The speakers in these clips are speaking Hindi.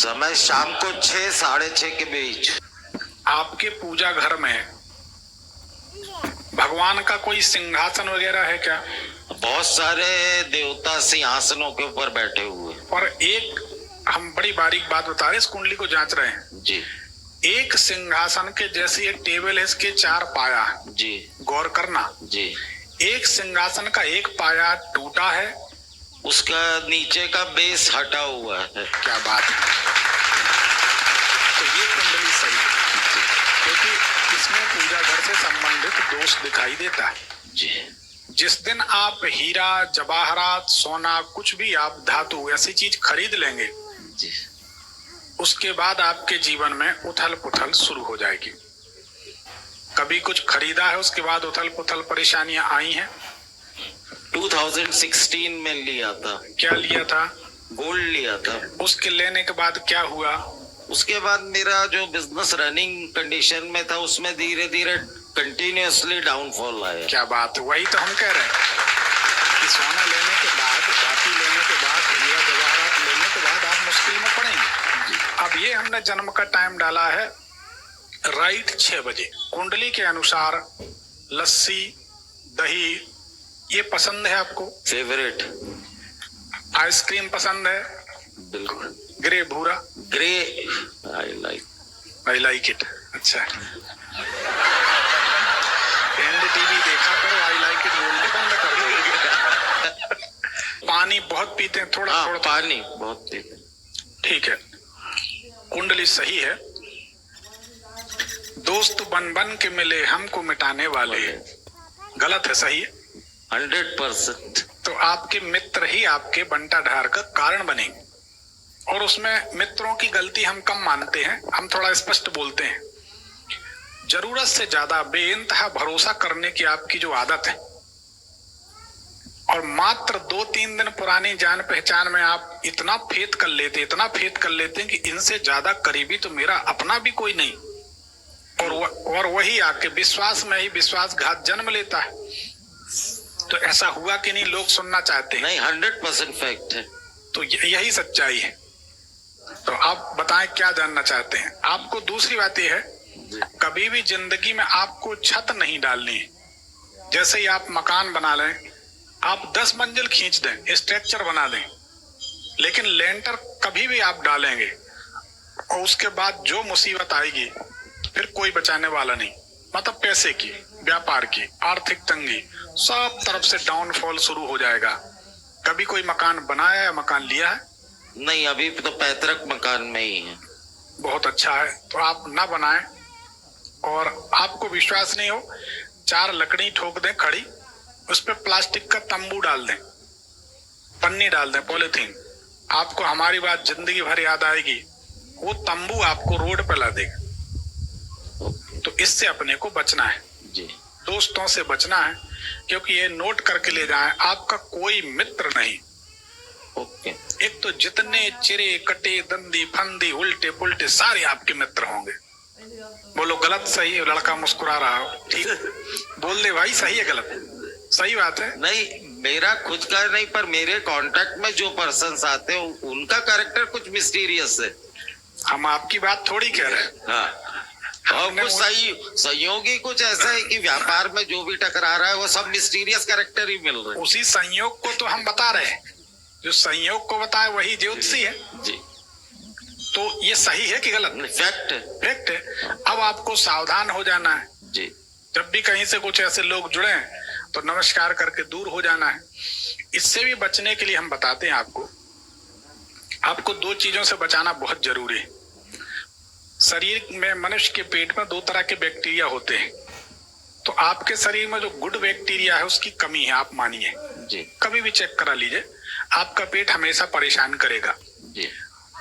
समय शाम को 6 साढ़े 6 के बीच। आपके पूजा घर में भगवान का कोई सिंहासन वगैरह है क्या? बहुत सारे देवता सिंहासनों के ऊपर बैठे हुए। और एक हम बड़ी बारीक बात बता रहे, इस कुंडली को जांच रहे हैं जी। एक सिंहासन के जैसी एक टेबल है, इसके 4 पाया जी। गौर करना जी। एक सिंहासन का एक पाया टूटा है, उसका नीचे का बेस हटा हुआ है। क्या बात है। तो ये कुंडली सही है, क्योंकि इसमें पूजा घर से संबंधित दोष दिखाई देता है जी। जिस दिन आप हीरा जवाहरात सोना कुछ भी आप धातु ऐसी चीज खरीद लेंगे जी, उसके बाद आपके जीवन में उथल पुथल शुरू हो जाएगी। कभी कुछ खरीदा है उसके बाद उथल पुथल परेशानियां आई हैं? 2016 में लिया था। क्या लिया था? गोल्ड लिया था। उसके लेने के बाद क्या हुआ? उसके बाद मेरा जो बिजनेस रनिंग कंडीशन में था उसमें धीरे धीरे कंटिन्यूअसली डाउनफॉल आया। क्या बात है, वही तो हम कह रहे हैं कि सोना लेने के बाद, धातु लेने के बाद, हीरा जवाहरात लेने के बाद आप मुश्किल में पड़ेंगे। अब ये हमने जन्म का टाइम डाला है राइट 6 बजे। कुंडली के अनुसार लस्सी दही ये पसंद है आपको? फेवरेट। आइसक्रीम पसंद है? बिल्कुल। ग्रे भूरा? Grey I like it. अच्छा, एनडीटीवी देखा करो, आई लाइक इट बोलने बंद कर दो। पानी बहुत पीते हैं? थोड़ा थोड़ा पानी बहुत पीते। ठीक है, कुंडली सही है। दोस्त बन बन के मिले हमको मिटाने वाले। गलत है? सही है 100%। तो आपके मित्र ही आपके बंटा ढार का कारण बनेंगे, और उसमें मित्रों की गलती हम कम मानते हैं, हम थोड़ा स्पष्ट बोलते हैं। जरूरत से ज्यादा बेइंतहा भरोसा करने की आपकी जो आदत है, और मात्र 2-3 दिन पुरानी जान पहचान में आप इतना फेथ कर लेते हैं कि इनसे ज्यादा करीबी तो मेरा अपना भी कोई नहीं, और वही आके विश्वास में ही विश्वासघात जन्म लेता है। तो ऐसा हुआ कि नहीं? लोग सुनना चाहते हैं। नहीं, 100% फैक्ट है। तो यही सच्चाई है। तो आप बताएं क्या जानना चाहते हैं? आपको दूसरी बात यह है, कभी भी जिंदगी में आपको छत नहीं डालनी है। जैसे ही आप मकान बना लें, आप 10 मंजिल खींच दें, स्ट्रक्चर बना दें, लेकिन लेंटर कभी भी आप डालेंगे और उसके बाद जो मुसीबत आएगी फिर कोई बचाने वाला नहीं। मतलब पैसे की, व्यापार की, आर्थिक तंगी, सब तरफ से डाउनफॉल शुरू हो जाएगा। कभी कोई मकान बनाया या मकान लिया है? नहीं, अभी तो पैतृक मकान में ही है। बहुत अच्छा है, तो आप ना बनाएं। और आपको विश्वास नहीं हो, 4 लकड़ी ठोक दें खड़ी, उस पर प्लास्टिक का तंबू डाल दें, पन्नी डाल दें, पॉलीथीन। आपको हमारी बात जिंदगी भर याद आएगी। वो तंबू आपको रोड पे ला देगा। तो इससे अपने को बचना है जी। दोस्तों से बचना है, क्योंकि ये नोट करके ले जाएं, आपका कोई मित्र नहीं। ओके। एक तो जितने चिरे कटे दंदी फंदी उल्टे पुल्टे सारे आपके मित्र होंगे। बोलो गलत सही है? लड़का मुस्कुरा रहा हो, ठीक बोल दे भाई, सही है गलत? सही बात है। नहीं, मेरा खुद का नहीं, पर मेरे कांटेक्ट में जो पर्सन्स आते हैं उनका कैरेक्टर कुछ मिस्टीरियस है। हम आपकी बात थोड़ी कह रहे हैं। हाँ। और कुछ संयोगी कुछ ऐसा है कि व्यापार में जो भी टकरा रहा है वो सब मिस्टीरियस कैरेक्टर ही मिल रहे हैं। उसी संयोग को तो हम बता रहे हैं, जो संयोग को बताए वही ज्योतिषी है जी। तो ये सही है कि गलत? फैक्ट है। फैक्ट है। अब आपको सावधान हो जाना है जी। जब भी कहीं से कुछ ऐसे लोग जुड़े तो नमस्कार करके दूर हो जाना है। इससे भी बचने के लिए हम बताते हैं आपको 2 चीजों से बचाना बहुत जरूरी है। शरीर में, मनुष्य के पेट में 2 तरह के बैक्टीरिया होते हैं। तो आपके शरीर में जो गुड बैक्टीरिया है उसकी कमी है, आप मानिए जी। कभी भी चेक करा लीजिए, आपका पेट हमेशा परेशान करेगा जी।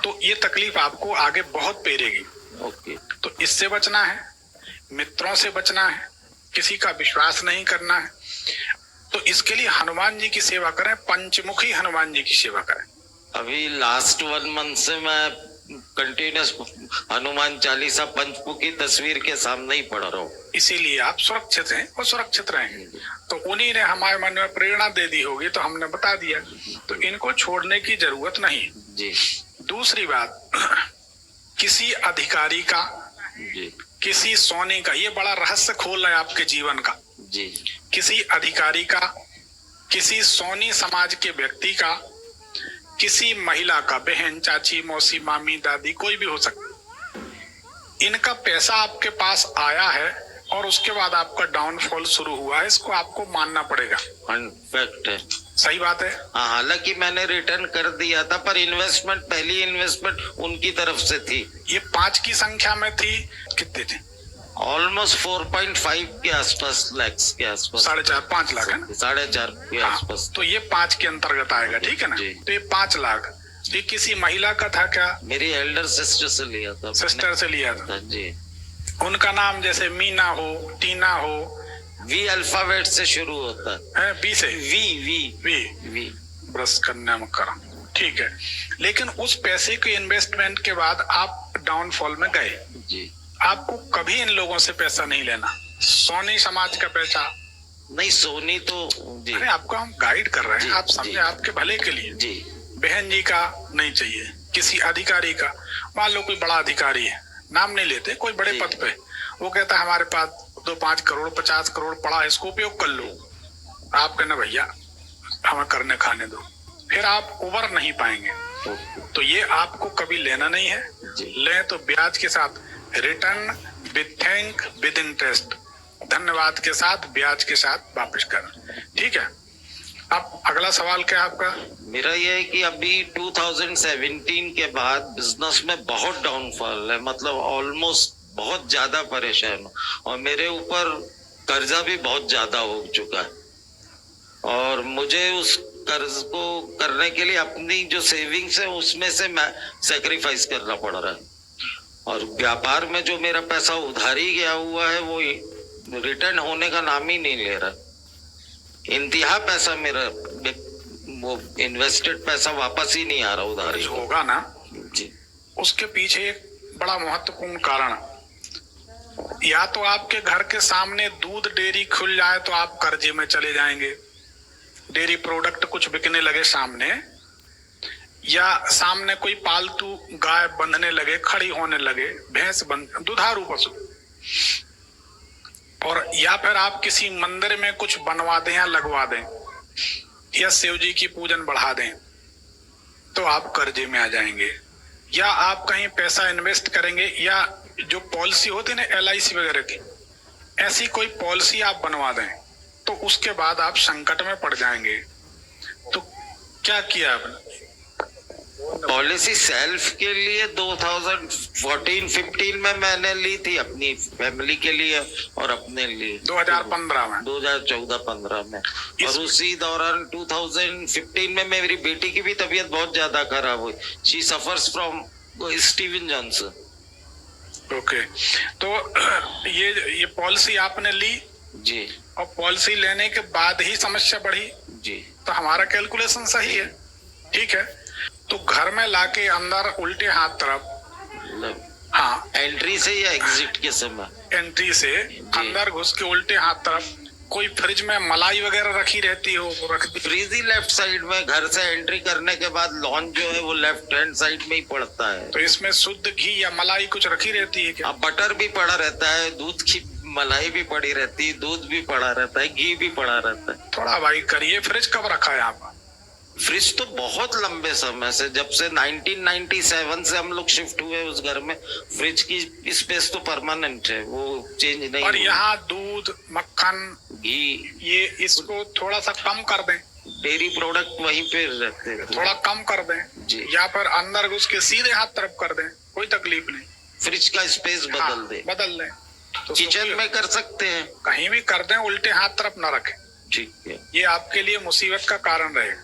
तो ये तकलीफ आपको आगे बहुत पेरेगी। ओके। तो इससे बचना है, मित्रों से बचना है, किसी का विश्वास नहीं करना है। तो इसके लिए हनुमान जी की सेवा करें, पंचमुखी हनुमान जी की सेवा करें। अभी लास्ट 1 मंथ से मैं कंटिन्यूस हनुमान चालीसा पंचमुखी तस्वीर के सामने ही पढ़ रहा हूँ। इसीलिए आप सुरक्षित हैं और सुरक्षित रहेंगे। तो उन्हीं ने हमारे मन में प्रेरणा दे दी होगी तो हमने बता दिया। तो इनको छोड़ने की जरूरत नहीं। जी। दूसरी बात, किसी अधिकारी का, जी किसी सोनी का, ये बड़ा रहस्य खोल है आपके जीवन का। जी किसी अधिकारी का, किसी सोनी समाज के व्यक्ति का, किसी महिला का, बहन, चाची, मौसी, मामी, दादी, कोई भी हो सकता, इनका पैसा आपके पास आया है और उसके बाद आपका डाउनफॉल शुरू हुआ है, इसको आपको मानना पड़ेगा। फैक्ट है। सही बात है। हाँ, हालांकि मैंने रिटर्न कर दिया था, पर इन्वेस्टमेंट, पहली इन्वेस्टमेंट उनकी तरफ से थी। ये 5 की संख्या में थी, कितने थे? ऑलमोस्ट 4.5 के आसपास, लैक्स के आसपास, 4.5-5 लाख है ना? 4.5 के हाँ, आसपास। तो ये 5 के अंतर्गत आएगा, ठीक है ना? जी। तो ये 5 लाख ये किसी महिला का था क्या? मेरी एल्डर सिस्टर से लिया था। सिस्टर से लिया था। जी। उनका नाम जैसे मीना हो, टीना हो, वी अल्फाबेट से शुरू होता है, बी से, वी वी वी, वी। ब्रश कन्या मकरम, ठीक है। लेकिन उस पैसे के इन्वेस्टमेंट के बाद आप डाउनफॉल में गए। जी। आपको कभी इन लोगों से पैसा नहीं लेना, सोनी समाज का पैसा नहीं, सोनी तो जी। अरे आपको हम गाइड कर रहे हैं, जी, आप समझे, जी। आपके भले के लिए। जी। बहन जी का नहीं चाहिए, किसी अधिकारी का, मान लो कोई बड़ा अधिकारी है, नाम नहीं लेते, कोई बड़े जी। पद पे, वो कहता है हमारे पास 2-5 करोड़ 50 करोड़ पड़ा है, इसको उपयोग कर लो। आप कहना भैया हमें करने खाने दो, फिर आप उबर नहीं पाएंगे। तो ये आपको कभी लेना नहीं है। जी। ले तो ब्याज के साथ, return with thank with interest, धन्यवाद के साथ, ब्याज के साथ वापस करना, ठीक है। अब अगला सवाल क्या है आपका? मेरा ये है कि अभी 2017 के बाद बिजनेस में बहुत डाउनफॉल है, मतलब ऑलमोस्ट बहुत ज्यादा परेशान हूँ, और मेरे ऊपर कर्जा भी बहुत ज्यादा हो चुका है, और मुझे उस कर्ज को करने के लिए अपनी जो सेविंग्स है उसमें से मैं सेक्रीफाइस करना पड़ रहा है, और व्यापार में जो मेरा पैसा उधारी गया हुआ है वो रिटर्न होने का नाम ही नहीं ले रहा। इंतहा पैसा मेरा, वो इन्वेस्टेड पैसा वापस ही नहीं आ रहा उधारी कर्ज होगा ना जी। उसके पीछे एक बड़ा महत्वपूर्ण कारण, या तो आपके घर के सामने दूध डेयरी खुल जाए तो आप कर्जे में चले जाएंगे, डेयरी प्रोडक्ट कुछ बिकने लगे सामने, या सामने कोई पालतू गाय बंधने लगे, खड़ी होने लगे, भैंस बंध, दुधारू पशु, और या फिर आप किसी मंदिर में कुछ बनवा दें या लगवा दें, या शिव जी की पूजन बढ़ा दें, तो आप कर्जे में आ जाएंगे। या आप कहीं पैसा इन्वेस्ट करेंगे, या जो पॉलिसी होती है ना LIC वगैरह की, ऐसी कोई पॉलिसी आप बनवा दें, तो उसके बाद आप संकट में पड़ जाएंगे। तो क्या किया आपने? पॉलिसी सेल्फ के लिए 2014-15 में मैंने ली थी, अपनी फैमिली के लिए और अपने लिए 2015 में, 2014-15 में, और उसी दौरान 2015 में मेरी बेटी की भी तबीयत बहुत ज्यादा खराब हुई। She suffers from Steven Johnson. Okay, तो ये पॉलिसी आपने ली जी, और पॉलिसी लेने के बाद ही समस्या बढ़ी जी। तो हमारा कैलकुलेशन सही है, ठीक है। तो घर में लाके अंदर उल्टे हाथ तरफ, हाँ, एंट्री से या एग्जिट के समय, एंट्री से अंदर घुस के उल्टे हाथ तरफ, कोई फ्रिज में मलाई वगैरह रखी रहती हो, वो रख दी। फ्रिज ही लेफ्ट साइड में, घर से एंट्री करने के बाद लॉन जो है वो लेफ्ट हैंड साइड में ही पड़ता है। तो इसमें शुद्ध घी या मलाई कुछ रखी रहती है क्या? अब बटर भी पड़ा रहता है, दूध की मलाई भी पड़ी रहती है, दूध भी पड़ा रहता है, घी भी पड़ा रहता है। थोड़ा भाई करिए, फ्रिज कब रखा है आप? फ्रिज तो बहुत लंबे समय से, जब से 1997 से हम लोग शिफ्ट हुए उस घर में, फ्रिज की स्पेस तो परमानेंट है, वो चेंज नहीं। और यहाँ दूध, मक्खन, घी, ये इसको थोड़ा सा कम कर दें, डेयरी प्रोडक्ट वहीं पे रखते हैं, थोड़ा कम कर दें जी। या फिर अंदर घुस के सीधे हाथ तरफ कर दें, कोई तकलीफ नहीं। फ्रिज का स्पेस बदल दे, बदल दें। तो किचन में कर सकते हैं, कहीं भी कर दें, उल्टे हाथ तरफ ना रखें, ठीक है। ये आपके लिए मुसीबत का कारण रहेगा।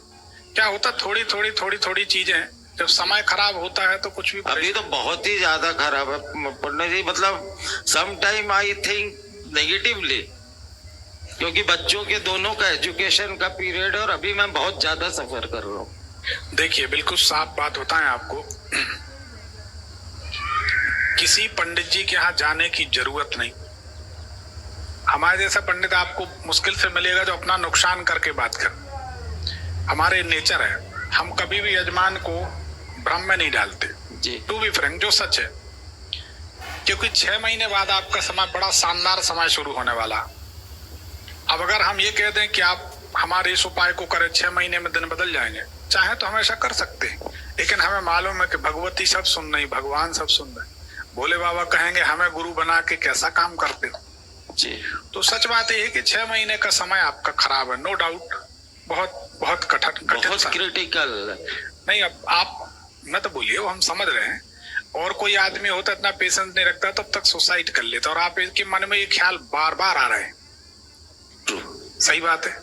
क्या होता, थोड़ी थोड़ी चीजें, जब समय खराब होता है तो कुछ भी। अभी तो बहुत ही ज्यादा खराब है पढ़ने जी, मतलब some time I think negatively, क्योंकि बच्चों के दोनों का एजुकेशन का पीरियड है और अभी मैं बहुत ज्यादा सफर कर रहा हूँ। देखिए, बिल्कुल साफ बात बताएं आपको, किसी पंडित जी के यहाँ जाने की जरूरत नहीं। हमारे जैसा पंडित आपको मुश्किल से मिलेगा जो अपना नुकसान करके बात कर। हमारे नेचर है, हम कभी भी यजमान को भ्रम में नहीं डालते, जी, टू बी फ्रैंक, जो सच है। क्योंकि 6 महीने बाद आपका समय बड़ा शानदार समय शुरू होने वाला। अब अगर हम ये कह दें कि आप हमारे इस उपाय को करें 6 महीने में दिन बदल जाएंगे, चाहे तो हमेशा कर सकते हैं, लेकिन हमें मालूम है कि भगवती सब सुन रही, भगवान सब सुन रहे। भोले बाबा कहेंगे हमें गुरु बना के कैसा काम करते हो जी। तो सच बात यह है कि 6 महीने का समय आपका खराब है, नो डाउट। बहुत बहुत कठिन बहुत क्रिटिकल। नहीं, अब आप मत बोलिए, वो हम समझ रहे हैं। और कोई आदमी होता इतना पेशेंस नहीं रखता तब तक सुसाइड कर लेता, और आप इसके मन में ये ख्याल बार बार आ रहे हैं। सही बात है,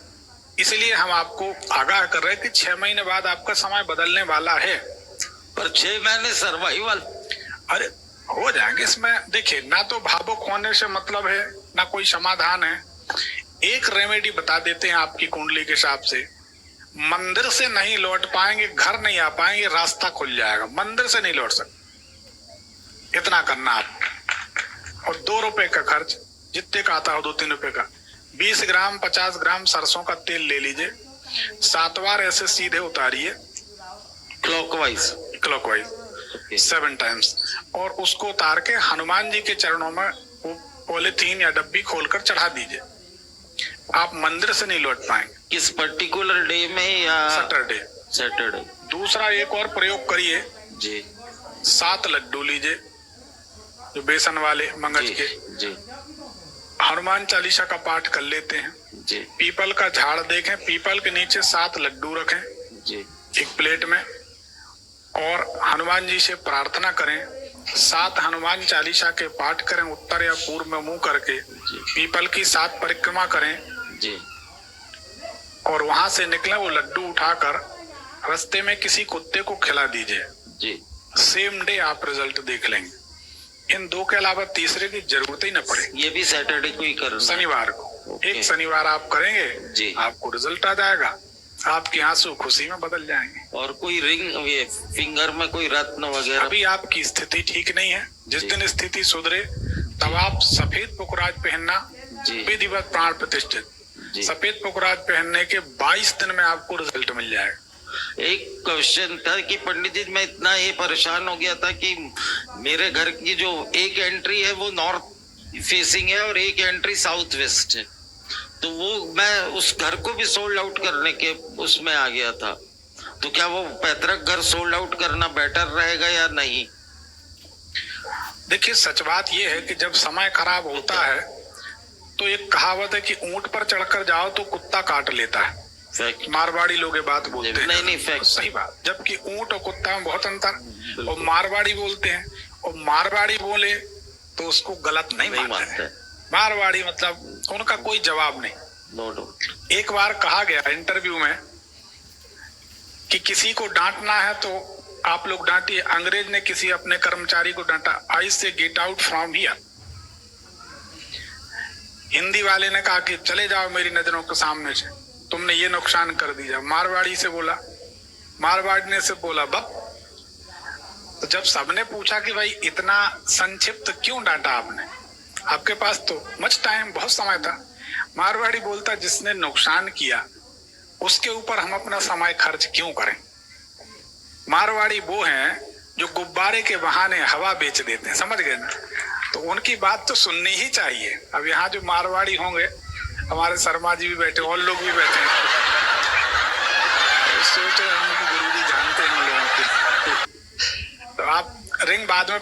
इसलिए हम आपको आगाह कर रहे हैं कि 6 महीने बाद आपका समय बदलने वाला है। पर 6 महीने सर्वाइवल, अरे हो जाएंगे। इसमें देखिए, ना तो भावुक होने से मतलब है, ना कोई समाधान है। एक रेमेडी बता देते हैं आपकी कुंडली के हिसाब से। मंदिर से नहीं लौट पाएंगे, घर नहीं आ पाएंगे, रास्ता खुल जाएगा। मंदिर से नहीं लौट सकते, इतना करना आप। और 2 रुपए का खर्च, जितने का आता हो 2-3 रुपए का, 20 ग्राम 50 ग्राम सरसों का तेल ले लीजिए, 7 बार ऐसे सीधे उतारिए, क्लॉकवाइज 7 टाइम्स, और उसको उतार के हनुमान जी के चरणों में वो पॉलिथीन या डब्बी खोलकर चढ़ा दीजिए। आप मंदिर से नहीं लौट पाएंगे। किस पर्टिकुलर डे में या सैटरडे। दूसरा एक और प्रयोग करिए जी। 7 लड्डू लीजिए, जो बेसन वाले मंगज के जी। हनुमान चालीसा का पाठ कर लेते हैं जी। पीपल का झाड़ देखें, पीपल के नीचे 7 लड्डू रखें जी एक प्लेट में, और हनुमान जी से प्रार्थना करें। 7 हनुमान चालीसा के पाठ करें, उत्तर या पूर्व में मुंह करके। पीपल की 7 परिक्रमा करें जी। और वहां से निकले वो लड्डू उठाकर रास्ते में किसी कुत्ते को खिला दीजिए जी। सेम डे आप रिजल्ट देख लेंगे। इन 2 के अलावा तीसरे की जरूरत ही न पड़े। ये भी सैटरडे को ही करना, शनिवार को। एक शनिवार आप करेंगे जी, आपको रिजल्ट आ जाएगा, आपके आंसू खुशी में बदल जाएंगे। और कोई रिंग, ये फिंगर में कोई रत्न वगैरह? अभी आपकी स्थिति ठीक नहीं है। जिस दिन स्थिति सुधरे तब आप सफेद पुखराज पहनना, विधिवत प्राण प्रतिष्ठित। सफेद पुखराज पहनने के 22 दिन में आपको रिजल्ट मिल जाएगा। एक क्वेश्चन था कि पंडित जी, मैं इतना ये परेशान हो गया था कि मेरे घर की जो एक एंट्री है वो नॉर्थ फेसिंग है और एक एंट्री साउथ वेस्ट है, तो वो मैं उस घर को भी सोल्ड आउट करने के उसमें आ गया था। तो क्या वो पैतृक घर सोल्ड आउट करना बेटर रहेगा या नहीं? देखिए, सच बात यह है कि जब समय खराब होता है तो एक कहावत है कि ऊंट पर चढ़कर जाओ तो कुत्ता काट लेता है। मारवाड़ी लोग ये बात बोलते हैं। नहीं, फैक्ट। सही बात। जबकि ऊंट और कुत्ता में बहुत अंतर। और मारवाड़ी बोलते हैं, और मारवाड़ी बोले तो उसको गलत नहीं मानते हैं। मारवाड़ी मतलब उनका कोई जवाब नहीं। No doubt. एक बार कहा गया इंटरव्यू में कि किसी को डांटना है तो आप लोग डांटिए। अंग्रेज ने किसी अपने कर्मचारी को डांटा, आई से get out from here. Hindi वाले ने कहा कि चले जाओ मेरी नजरों के सामने से, तुमने ये नुकसान कर दिया। मारवाड़ी ने से बोला बप। तो जब सबने पूछा कि भाई इतना संक्षिप्त क्यों डांटा आपने, आपके पास तो मच टाइम, बहुत समय था। मारवाड़ी बोलता, जिसने नुकसान किया उसके ऊपर हम अपना समय खर्च क्यों करें। मारवाड़ी वो हैं जो गुब्बारे के बहाने हवा बेच देते हैं, समझ गए ना। तो उनकी बात तो सुननी ही चाहिए। अब यहाँ जो मारवाड़ी होंगे, हमारे शर्मा जी भी बैठे, और लोग भी बैठे हैं, सोच रहे हैं गुरु जी जानते हैं लोगों की। तो आप रिंग बाद में